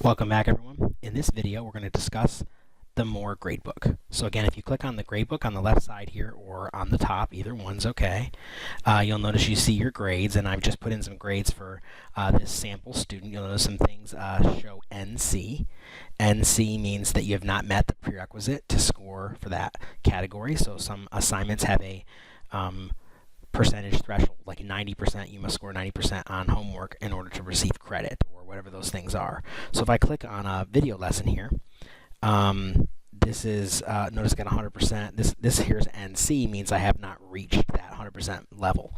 Welcome back, everyone. In this video, we're going to discuss the MOER Gradebook. So again, if you click on the Gradebook on the left side here or on the top, either one's okay, you'll notice you see your grades, and I've just put in some grades for this sample student. You'll notice some things show NC. NC means that you have not met the prerequisite to score for that category. So some assignments have a percentage threshold, like 90%, you must score 90% on homework in order to receive credit, or whatever those things are. So if I click on a video lesson here, this is, notice I got 100%. This here's NC, means I have not reached that 100% level.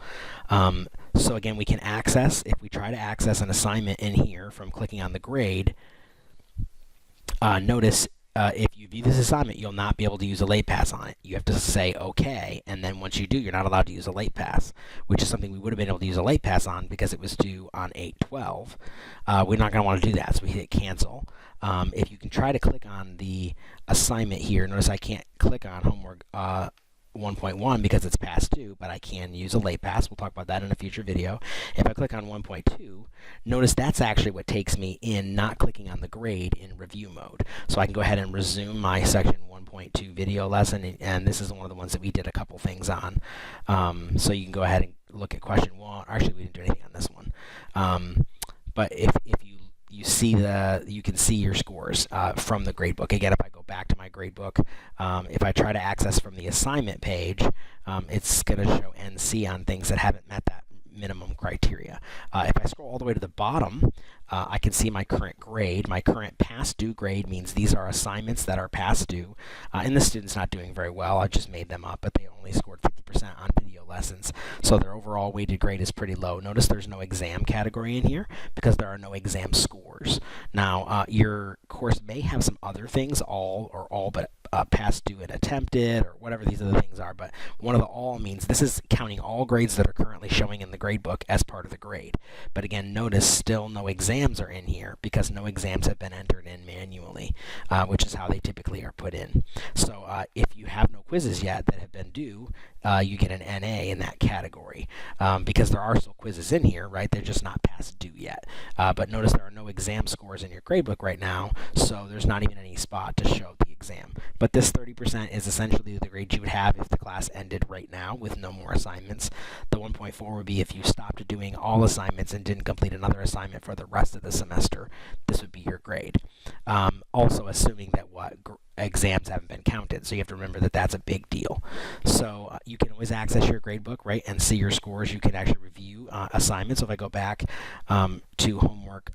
So again, we can access, if we try to access an assignment in here from clicking on the grade, notice if you view this assignment, you'll not be able to use a late pass on it. You have to say OK, and then once you do, you're not allowed to use a late pass, which is something we would have been able to use a late pass on because it was due on 8/12. We're not going to want to do that, so we hit cancel. If you can try to click on the assignment here, notice I can't click on homework 1.1 because it's past due, but I can use a late pass. We'll talk about that in a future video. If I click on 1.2, notice that's actually what takes me in, not clicking on the grade, in review mode. So I can go ahead and resume my section 1.2 video lesson, and this is one of the ones that we did a couple things on. So you can go ahead and look at question 1. Actually, we didn't do anything on this one. But if you see you can see your scores from the gradebook. Again, if I go back to my gradebook, if I try to access from the assignment page, it's going to show NC on things that haven't met that minimum criteria. If I scroll all the way to the bottom, I can see my current grade. My current past due grade means these are assignments that are past due, and the student's not doing very well. I just made them up, but they only scored 50% on video lessons, so their overall weighted grade is pretty low. Notice there's no exam category in here because there are no exam scores. Now, your course may have some other things, all but past due and attempted, or whatever these other things are, but one of the all means this is counting all grades that are currently showing in the gradebook as part of the grade. But again, notice still no exams are in here because no exams have been entered in manually, which is how they typically are put in. So if you have no quizzes yet that have been due, you get an NA in that category, because there are still quizzes in here, right? They're just not past due yet. But notice there are no exam scores in your gradebook right now, so there's not even any spot to show the exam. But this 30% is essentially the grade you would have if the class ended right now with no more assignments. The 1.4 would be if you stopped doing all assignments and didn't complete another assignment for the rest of the semester. This would be your grade. Also assuming that exams haven't been counted, so you have to remember that that's a big deal. So you can always access your gradebook, right, and see your scores. You can actually review assignments. So if I go back to homework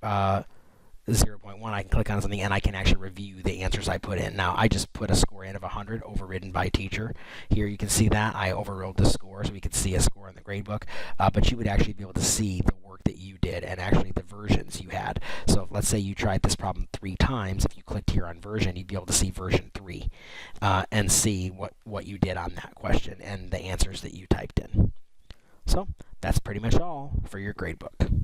0.1, I can click on something and I can actually review the answers I put in. Now, I just put a score in of 100, overridden by teacher. Here you can see that I overrode the score, so we could see a score in the gradebook, but you would actually be able to see the work that you did and actually the versions you had. So let's say you tried this problem 3 times. If you clicked here on version, you'd be able to see version 3 and see what you did on that question and the answers that you typed in. So that's pretty much all for your gradebook.